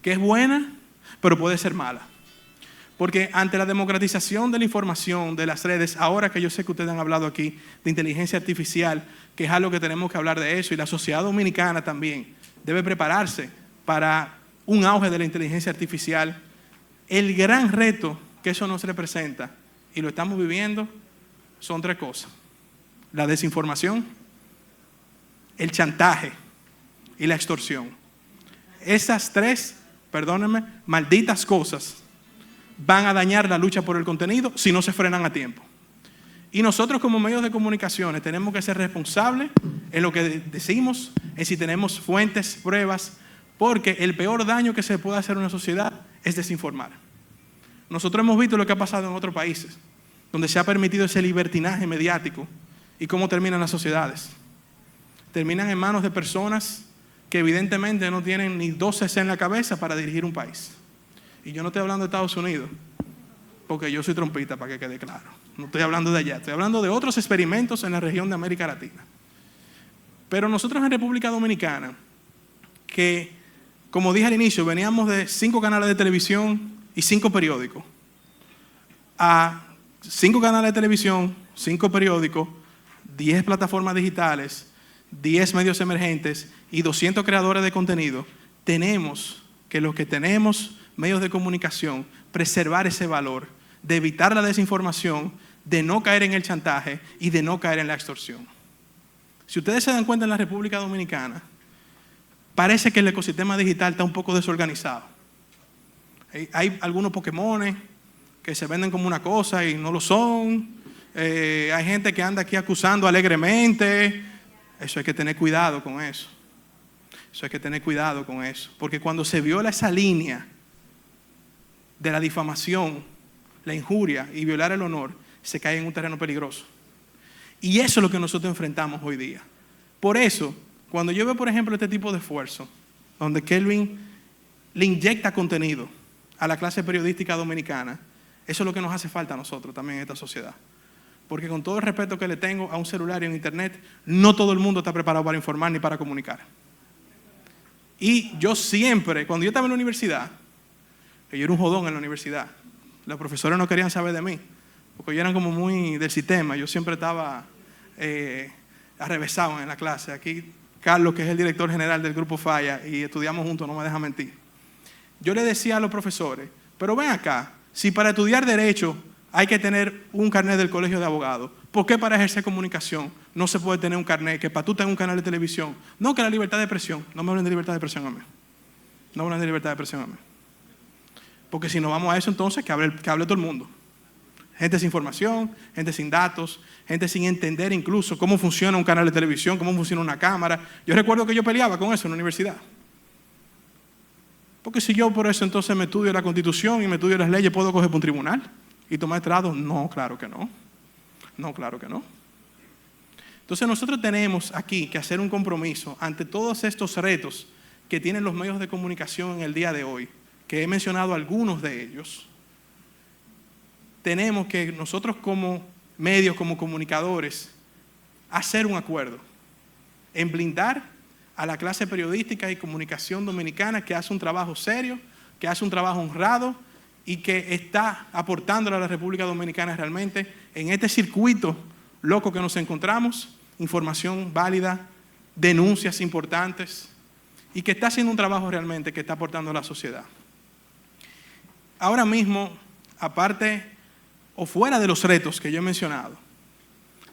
que es buena, pero puede ser mala. Porque ante la democratización de la información, de las redes, ahora que yo sé que ustedes han hablado aquí de inteligencia artificial, que es algo que tenemos que hablar de eso, y la sociedad dominicana también debe prepararse para un auge de la inteligencia artificial, el gran reto que eso nos representa, y lo estamos viviendo, son tres cosas: la desinformación, el chantaje y la extorsión. Esas tres, perdónenme, malditas cosas van a dañar la lucha por el contenido si no se frenan a tiempo. Y nosotros como medios de comunicaciones tenemos que ser responsables en lo que decimos, en si tenemos fuentes, pruebas, porque el peor daño que se puede hacer a una sociedad es desinformar. Nosotros hemos visto lo que ha pasado en otros países, donde se ha permitido ese libertinaje mediático y cómo terminan las sociedades. Terminan en manos de personas que evidentemente no tienen ni 12 cc en la cabeza para dirigir un país. Y yo no estoy hablando de Estados Unidos, porque yo soy trompista, para que quede claro. No estoy hablando de allá, estoy hablando de otros experimentos en la región de América Latina. Pero nosotros en República Dominicana, que como dije al inicio, veníamos de 5 canales de televisión y 5 periódicos, a 5 canales de televisión, 5 periódicos, 10 plataformas digitales, 10 medios emergentes y 200 creadores de contenido, tenemos que los que tenemos medios de comunicación, preservar ese valor, de evitar la desinformación, de no caer en el chantaje y de no caer en la extorsión. Si ustedes se dan cuenta, en la República Dominicana, parece que el ecosistema digital está un poco desorganizado. Hay algunos Pokémones que se venden como una cosa y no lo son. Hay gente que anda aquí acusando alegremente. Eso hay que tener cuidado con eso. Eso hay que tener cuidado con eso. Porque cuando se viola esa línea de la difamación, la injuria y violar el honor, se cae en un terreno peligroso. Y eso es lo que nosotros enfrentamos hoy día. Por eso, cuando yo veo, por ejemplo, este tipo de esfuerzo, donde Kelvin le inyecta contenido a la clase periodística dominicana, eso es lo que nos hace falta a nosotros también en esta sociedad. Porque con todo el respeto que le tengo a un celular y a un internet, no todo el mundo está preparado para informar ni para comunicar. Y yo siempre, cuando yo estaba en la universidad, que yo era un jodón en la universidad, los profesores no querían saber de mí, porque ellos eran como muy del sistema, yo siempre estaba arrevesado en la clase. Aquí Carlos, que es el director general del Grupo Falla, y estudiamos juntos, no me deja mentir. Yo le decía a los profesores, pero ven acá, si para estudiar Derecho hay que tener un carnet del Colegio de Abogados. ¿Por qué para ejercer comunicación no se puede tener un carnet que para tú tener un canal de televisión? No, que la libertad de expresión. No me hablen de libertad de expresión a mí. No me hablen de libertad de expresión a mí. Porque si no vamos a eso, entonces que hable todo el mundo. Gente sin información, gente sin datos, gente sin entender incluso cómo funciona un canal de televisión, cómo funciona una cámara. Yo recuerdo que yo peleaba con eso en la universidad. Porque si yo por eso entonces me estudio la Constitución y me estudio las leyes, ¿puedo coger por un tribunal y tomar estrado? No, claro que no. No, claro que no. Entonces nosotros tenemos aquí que hacer un compromiso ante todos estos retos que tienen los medios de comunicación en el día de hoy, que he mencionado algunos de ellos. Tenemos que nosotros como medios, como comunicadores, hacer un acuerdo en blindar a la clase periodística y comunicación dominicana que hace un trabajo serio, que hace un trabajo honrado y que está aportándole a la República Dominicana realmente en este circuito loco que nos encontramos, información válida, denuncias importantes y que está haciendo un trabajo realmente que está aportando a la sociedad. Ahora mismo, aparte o fuera de los retos que yo he mencionado,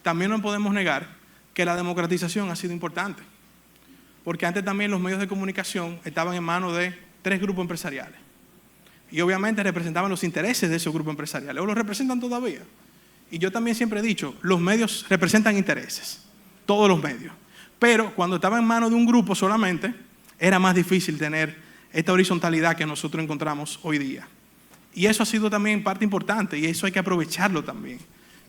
también no podemos negar que la democratización ha sido importante. Porque antes también los medios de comunicación estaban en manos de 3 grupos empresariales. Y obviamente representaban los intereses de esos grupos empresariales, o los representan todavía. Y yo también siempre he dicho, los medios representan intereses, todos los medios. Pero cuando estaba en manos de un grupo solamente, era más difícil tener esta horizontalidad que nosotros encontramos hoy día. Y eso ha sido también parte importante y eso hay que aprovecharlo también.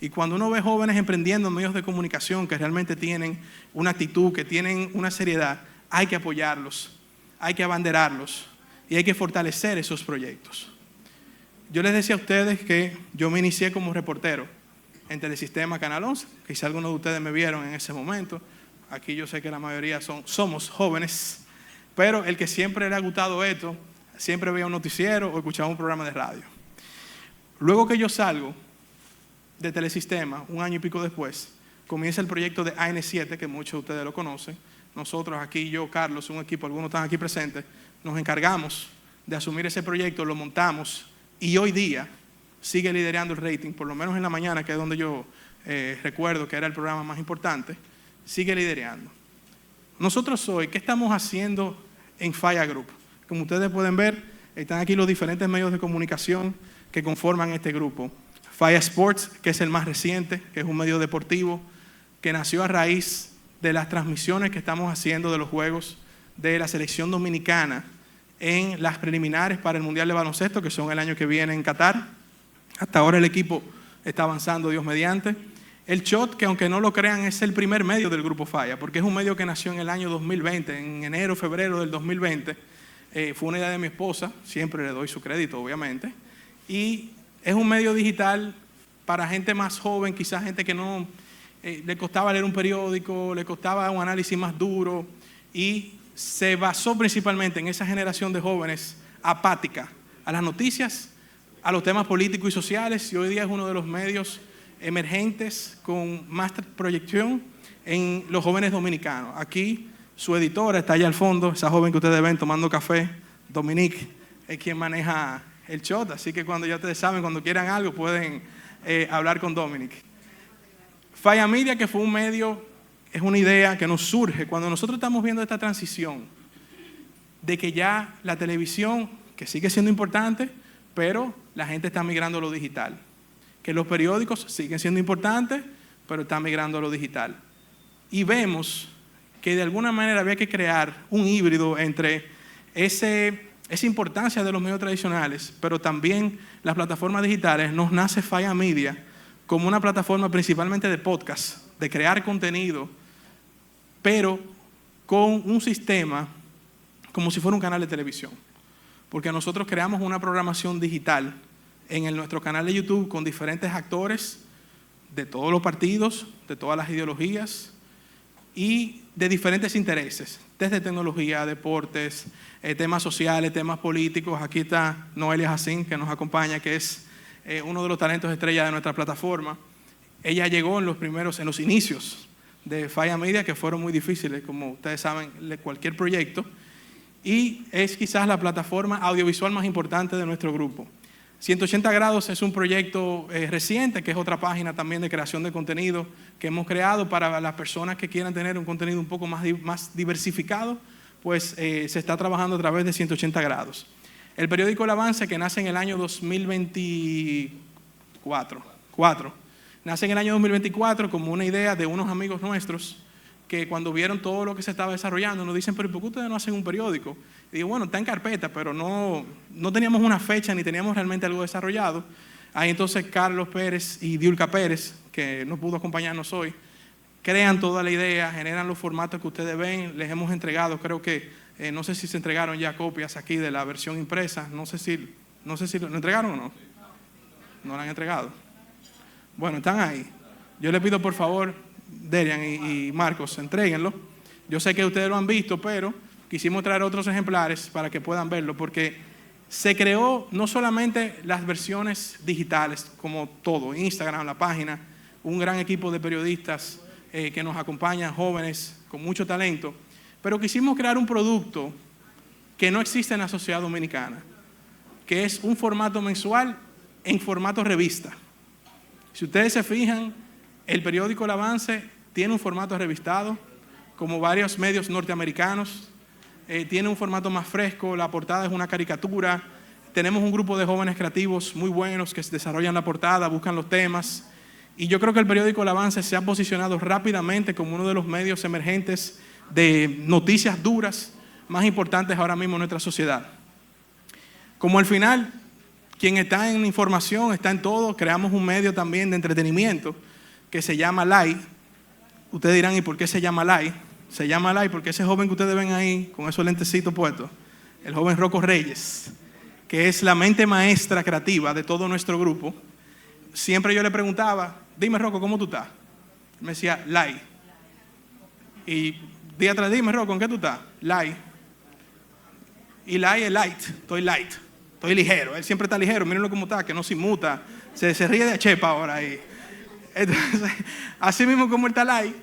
Y cuando uno ve jóvenes emprendiendo en medios de comunicación que realmente tienen una actitud, que tienen una seriedad, hay que apoyarlos, hay que abanderarlos y hay que fortalecer esos proyectos. Yo les decía a ustedes que yo me inicié como reportero en Telesistema Canal 11, quizá algunos de ustedes me vieron en ese momento. Aquí yo sé que la mayoría somos jóvenes, pero el que siempre le ha gustado esto, siempre veía un noticiero o escuchaba un programa de radio. Luego que yo salgo de Telesistema, un año y pico después, comienza el proyecto de AN7, que muchos de ustedes lo conocen. Nosotros aquí, yo, Carlos, un equipo, algunos están aquí presentes, nos encargamos de asumir ese proyecto, lo montamos y hoy día sigue liderando el rating, por lo menos en la mañana, que es donde yo recuerdo que era el programa más importante, sigue liderando. Nosotros hoy, ¿qué estamos haciendo en Falla Group? Como ustedes pueden ver, están aquí los diferentes medios de comunicación que conforman este grupo. Falla Sports, que es el más reciente, que es un medio deportivo, que nació a raíz de las transmisiones que estamos haciendo de los juegos de la selección dominicana en las preliminares para el Mundial de Baloncesto, que son el año que viene en Qatar. Hasta ahora el equipo está avanzando, Dios mediante. El Shot, que aunque no lo crean, es el primer medio del Grupo Falla, porque es un medio que nació en el año 2020, en enero, febrero del 2020. Fue una idea de mi esposa, siempre le doy su crédito, obviamente. Y es un medio digital para gente más joven, quizás gente que no le costaba leer un periódico, le costaba un análisis más duro, y se basó principalmente en esa generación de jóvenes apática a las noticias, a los temas políticos y sociales, y hoy día es uno de los medios emergentes con más proyección en los jóvenes dominicanos. Aquí su editora está allá al fondo, esa joven que ustedes ven tomando café, Dominique, es quien maneja el Shot, así que cuando ya ustedes saben, cuando quieran algo, pueden hablar con Dominique. Falla Media, que fue un medio, es una idea que nos surge cuando nosotros estamos viendo esta transición de que ya la televisión, que sigue siendo importante, pero la gente está migrando a lo digital. Que los periódicos siguen siendo importantes, pero están migrando a lo digital. Y vemos que de alguna manera había que crear un híbrido entre esa importancia de los medios tradicionales, pero también las plataformas digitales. Nos nace Falla Media como una plataforma principalmente de podcast, de crear contenido, pero con un sistema como si fuera un canal de televisión. Porque nosotros creamos una programación digital en nuestro canal de YouTube con diferentes actores de todos los partidos, de todas las ideologías y de diferentes intereses, desde tecnología, deportes, temas sociales, temas políticos. Aquí está Noelia Jacín, que nos acompaña, que es uno de los talentos estrella de nuestra plataforma. Ella llegó en los inicios de Falla Media, que fueron muy difíciles, como ustedes saben, de cualquier proyecto, y es quizás la plataforma audiovisual más importante de nuestro grupo. 180 grados es un proyecto reciente, que es otra página también de creación de contenido que hemos creado para las personas que quieran tener un contenido un poco más diversificado, pues se está trabajando a través de 180 grados. El periódico El Avance, que nace en el año 2024, nace en el año 2024 como una idea de unos amigos nuestros que cuando vieron todo lo que se estaba desarrollando nos dicen, pero ¿por qué ustedes no hacen un periódico? Y digo, bueno, está en carpeta, pero no teníamos una fecha ni teníamos realmente algo desarrollado. Ahí entonces Carlos Pérez y Diulca Pérez, que no pudo acompañarnos hoy, crean toda la idea, generan los formatos que ustedes ven. Les hemos entregado, creo que, no sé si se entregaron ya copias aquí de la versión impresa, no sé si lo entregaron o no. No la han entregado. Bueno, están ahí. Yo les pido por favor, Derian y Marcos, entréguenlo. Yo sé que ustedes lo han visto, pero quisimos traer otros ejemplares para que puedan verlo, porque se creó no solamente las versiones digitales, como todo, Instagram, la página, un gran equipo de periodistas que nos acompañan, jóvenes con mucho talento, pero quisimos crear un producto que no existe en la sociedad dominicana, que es un formato mensual en formato revista. Si ustedes se fijan, el periódico El Avance tiene un formato revistado, como varios medios norteamericanos. Tiene un formato más fresco, la portada es una caricatura. Tenemos un grupo de jóvenes creativos muy buenos que desarrollan la portada, buscan los temas. Y yo creo que el periódico El Avance se ha posicionado rápidamente como uno de los medios emergentes de noticias duras más importantes ahora mismo en nuestra sociedad. Como al final, quien está en información está en todo, creamos un medio también de entretenimiento que se llama LAI. Ustedes dirán, ¿y por qué se llama LAI? Se llama LAI porque ese joven que ustedes ven ahí, con esos lentecitos puestos, el joven Rocco Reyes, que es la mente maestra creativa de todo nuestro grupo, siempre yo le preguntaba, dime Rocco, ¿cómo tú estás? Él me decía, LAI. Y día tras día, dime Rocco, ¿en qué tú estás? LAI. Y LAI es light, estoy ligero. Él siempre está ligero, mírenlo cómo está, que no se inmuta, se ríe de chepa ahora ahí. Entonces, así mismo como él está LAI,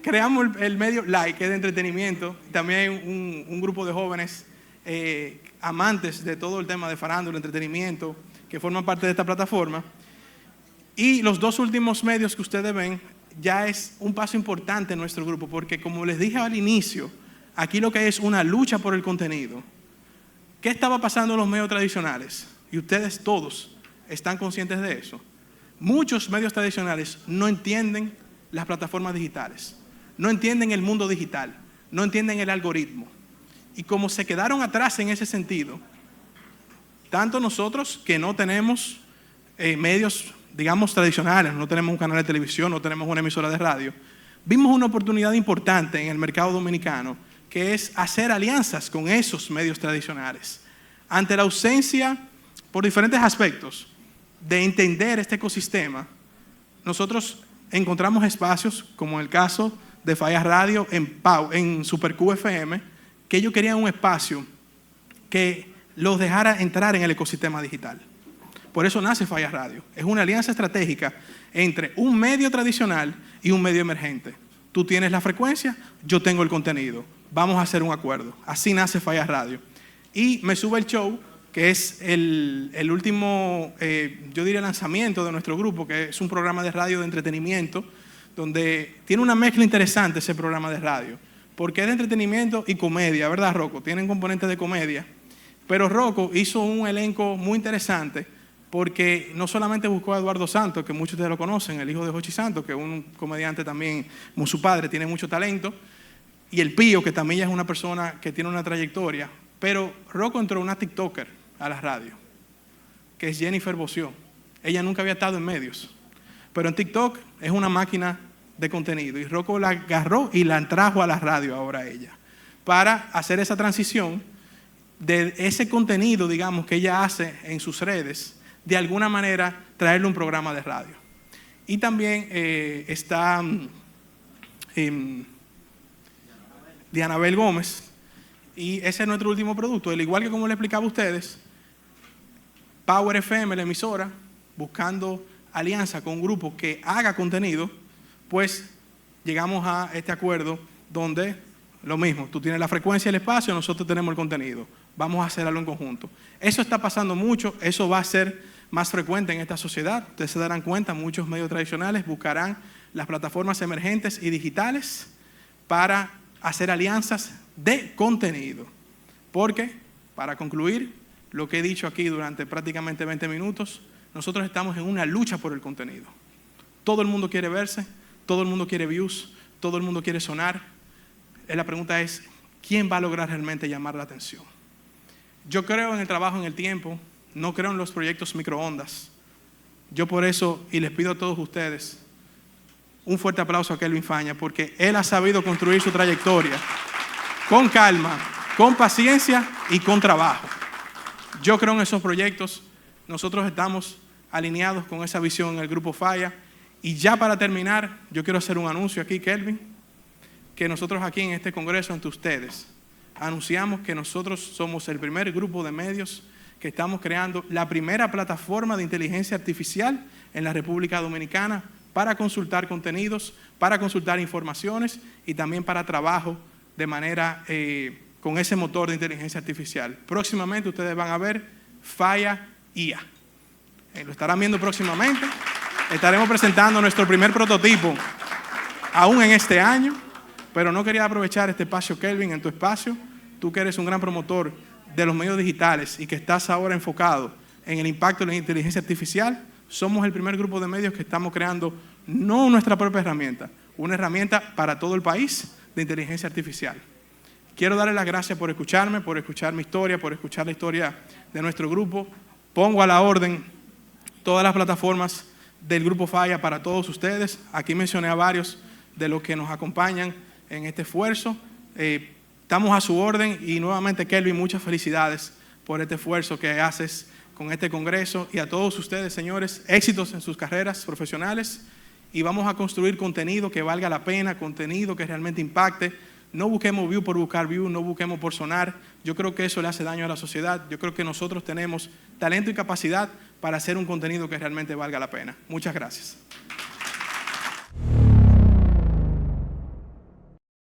creamos el medio LAI, que es de entretenimiento. También hay un grupo de jóvenes amantes de todo el tema de farándula, entretenimiento, que forman parte de esta plataforma. Y los dos últimos medios que ustedes ven ya es un paso importante en nuestro grupo, porque como les dije al inicio, aquí lo que hay es una lucha por el contenido. ¿Qué estaba pasando en los medios tradicionales? Y ustedes todos están conscientes de eso. Muchos medios tradicionales no entienden las plataformas digitales, no entienden el mundo digital, no entienden el algoritmo. Y como se quedaron atrás en ese sentido, tanto nosotros que no tenemos medios, digamos, tradicionales, no tenemos un canal de televisión, no tenemos una emisora de radio, vimos una oportunidad importante en el mercado dominicano, que es hacer alianzas con esos medios tradicionales. Ante la ausencia, por diferentes aspectos, de entender este ecosistema, nosotros encontramos espacios, como en el caso de Fallas Radio en Super QFM, que ellos querían un espacio que los dejara entrar en el ecosistema digital. Por eso nace Fallas Radio. Es una alianza estratégica entre un medio tradicional y un medio emergente. Tú tienes la frecuencia, yo tengo el contenido. Vamos a hacer un acuerdo. Así nace Fallas Radio. Y Me Sube el Show, que es el último, yo diría, lanzamiento de nuestro grupo, que es un programa de radio de entretenimiento, donde tiene una mezcla interesante ese programa de radio, porque es de entretenimiento y comedia, ¿verdad, Rocco? Tienen componentes de comedia, pero Rocco hizo un elenco muy interesante, porque no solamente buscó a Eduardo Santos, que muchos de ustedes lo conocen, el hijo de Jochi Santos, que es un comediante también, como su padre, tiene mucho talento, y el Pío, que también ya es una persona que tiene una trayectoria, pero Rocco entró una TikToker a la radio, que es Jennifer Boció. Ella nunca había estado en medios, pero en TikTok es una máquina de contenido, y Rocco la agarró y la trajo a la radio ahora ella, para hacer esa transición de ese contenido, digamos, que ella hace en sus redes, de alguna manera traerle un programa de radio. Y también está Dianabel Gómez, y ese es nuestro último producto. Al igual que como le explicaba a ustedes, Power FM, la emisora, buscando alianza con un grupo que haga contenido, pues llegamos a este acuerdo donde lo mismo, tú tienes la frecuencia y el espacio, nosotros tenemos el contenido. Vamos a hacer algo en conjunto. Eso está pasando mucho, eso va a ser más frecuente en esta sociedad. Ustedes se darán cuenta, muchos medios tradicionales buscarán las plataformas emergentes y digitales para hacer alianzas de contenido. Porque, para concluir, lo que he dicho aquí durante prácticamente 20 minutos, nosotros estamos en una lucha por el contenido. Todo el mundo quiere verse, todo el mundo quiere views, todo el mundo quiere sonar. La pregunta es, ¿quién va a lograr realmente llamar la atención? Yo creo en el trabajo en el tiempo, no creo en los proyectos microondas. Yo por eso, y les pido a todos ustedes, un fuerte aplauso a Kelvin Faña, porque él ha sabido construir su trayectoria con calma, con paciencia y con trabajo. Yo creo en esos proyectos, nosotros estamos alineados con esa visión en el Grupo Falla. Y ya para terminar, yo quiero hacer un anuncio aquí, Kelvin, que nosotros aquí en este congreso ante ustedes anunciamos que nosotros somos el primer grupo de medios que estamos creando la primera plataforma de inteligencia artificial en la República Dominicana para consultar contenidos, para consultar informaciones y también para trabajo de manera con ese motor de inteligencia artificial. Próximamente ustedes van a ver Falla IA. Lo estarán viendo próximamente. Estaremos presentando nuestro primer prototipo aún en este año, pero no quería aprovechar este espacio, Kelvin, en tu espacio. Tú que eres un gran promotor de los medios digitales y que estás ahora enfocado en el impacto de la inteligencia artificial, somos el primer grupo de medios que estamos creando no nuestra propia herramienta, una herramienta para todo el país de inteligencia artificial. Quiero darles las gracias por escucharme, por escuchar mi historia, por escuchar la historia de nuestro grupo. Pongo a la orden todas las plataformas del Grupo Falla para todos ustedes. Aquí mencioné a varios de los que nos acompañan en este esfuerzo. Estamos a su orden y nuevamente, Kelvin, muchas felicidades por este esfuerzo que haces con este congreso y a todos ustedes, señores, éxitos en sus carreras profesionales y vamos a construir contenido que valga la pena, contenido que realmente impacte. No busquemos view por buscar view, no busquemos por sonar. Yo creo que eso le hace daño a la sociedad. Yo creo que nosotros tenemos talento y capacidad para hacer un contenido que realmente valga la pena. Muchas gracias.